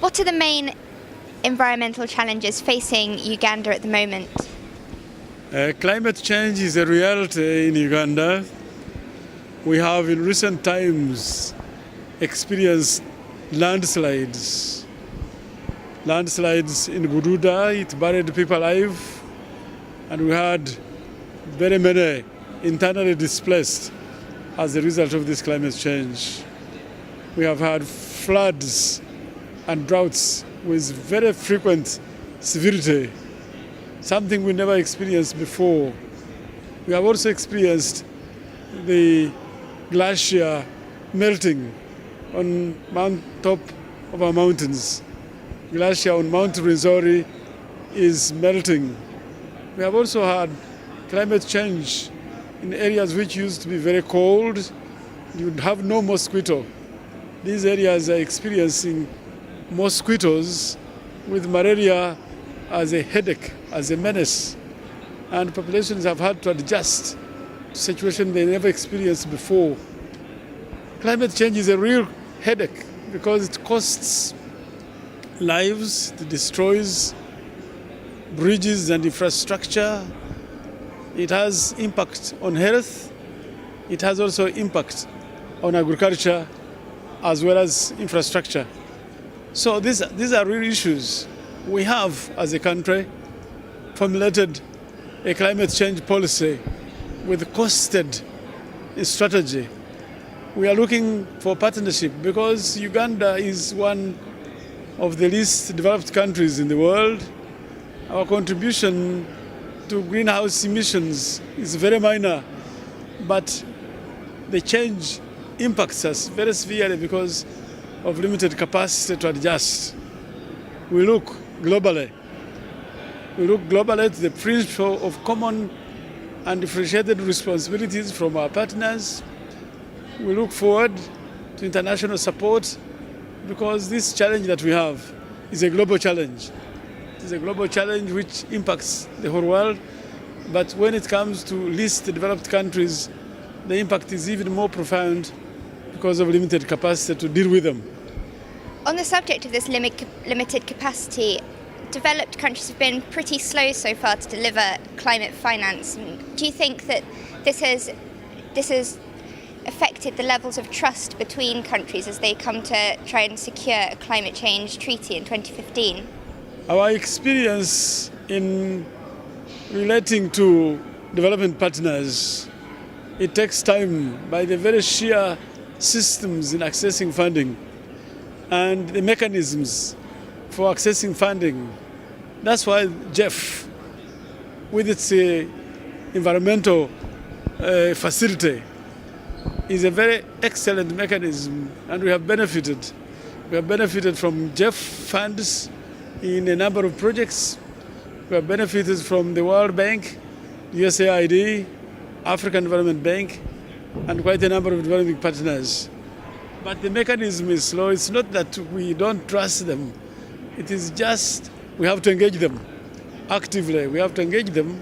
What are the main environmental challenges facing Uganda at the moment? Climate change is a reality in Uganda. We have in recent times experienced landslides. Landslides in Bududa, it buried people alive, and we had very many internally displaced as a result of this climate change. We have had floods and droughts with very frequent severity, something we never experienced before. We have also experienced the glacier melting on top of our mountains. Glacier on Mount Rwenzori is melting. We have also had climate change in areas which used to be very cold. You would have no mosquito. These areas are experiencing mosquitoes with malaria as a headache, as a menace. And populations have had to adjust to a situation they never experienced before. Climate change is a real headache because it costs lives, it destroys bridges and infrastructure. It has impact on health. It has also impact on agriculture as well as infrastructure. So these are real issues. We have, as a country, formulated a climate change policy with costed strategy. We are looking for partnership because Uganda is one of the least developed countries in the world. Our contribution to greenhouse emissions is very minor, but the change impacts us very severely because of limited capacity to adjust. We look globally. We look globally to the principle of common and differentiated responsibilities from our partners. We look forward to international support because this challenge that we have is a global challenge. It is a global challenge which impacts the whole world, but when it comes to least developed countries, the impact is even more profound because of limited capacity to deal with them. On the subject of this limited capacity, developed countries have been pretty slow so far to deliver climate finance. Do you think that this has affected the levels of trust between countries as they come to try and secure a climate change treaty in 2015? Our experience in relating to development partners, it takes time by the very sheer systems in accessing funding and the mechanisms for accessing funding. That's why GEF, with its environmental facility, is a very excellent mechanism, and we have benefited. We have benefited from GEF funds in a number of projects. We have benefited from the World Bank, USAID, African Development Bank, and quite a number of developing partners. But the mechanism is slow. It's not that we don't trust them. It is just we have to engage them actively. We have to engage them.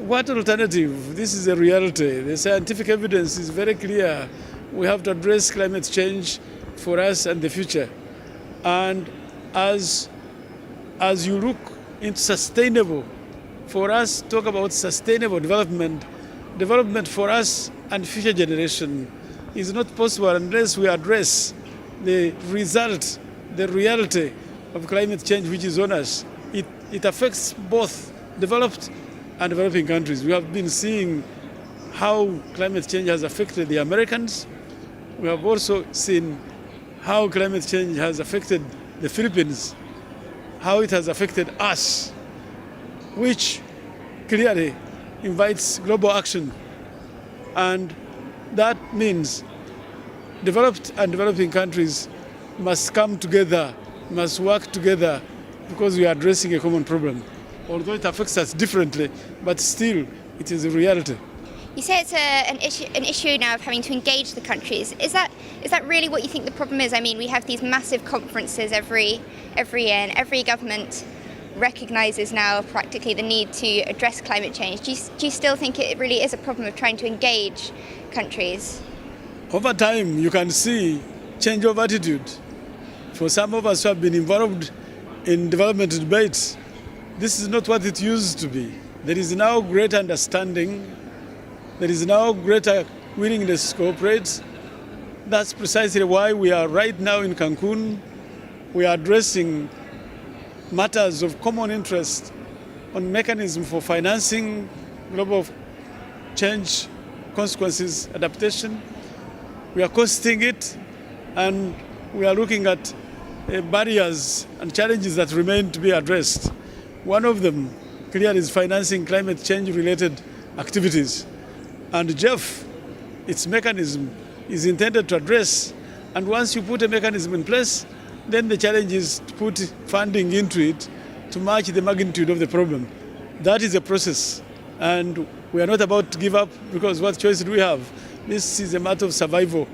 What alternative? This is a reality. The scientific evidence is very clear. We have to address climate change for us and the future. And as you look into sustainable, for us, talk about sustainable development, development for us and future generation is not possible unless we address the result, the reality of climate change which is on us. It affects both developed and developing countries. We have been seeing how climate change has affected the Americans. We have also seen how climate change has affected the Philippines, how it has affected us, which clearly invites global action. And that means developed and developing countries must come together, must work together, because we are addressing a common problem. Although it affects us differently, but still it is a reality. You say it's an issue now of having to engage the countries. Is that really what you think the problem is? I mean, we have these massive conferences every year, and every government recognises now practically the need to address climate change. Do you still think it really is a problem of trying to engage countries? Over time, you can see change of attitude For some of us who have been involved in development debates, this is not what it used to be. There is now greater understanding. There is now greater willingness to cooperate. That's precisely why we are right now in Cancun. We are addressing matters of common interest on mechanism for financing global change, consequences, adaptation. We are costing it, and we are looking at barriers and challenges that remain to be addressed. One of them clearly is financing climate change related activities. And GEF, its mechanism, is intended to address. And once you put a mechanism in place, then the challenge is to put funding into it to match the magnitude of the problem. That is a process. And we are not about to give up, because what choice do we have? This is a matter of survival.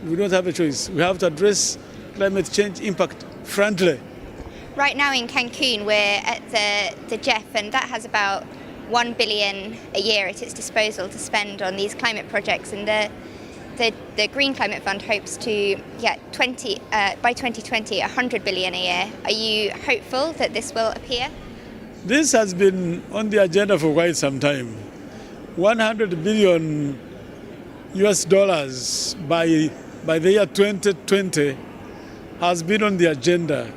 We don't have a choice. We have to address climate change impact frontally. Right now in Cancun, we're at the GEF, and that has about 1 billion a year at its disposal to spend on these climate projects. And the Green Climate Fund hopes to get by 2020, 100 billion a year. Are you hopeful that this will appear? This has been on the agenda for quite some time. 100 billion US dollars by the year 2020 has been on the agenda,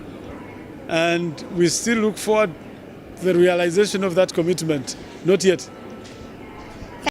and we still look forward to the realization of that commitment. Not yet.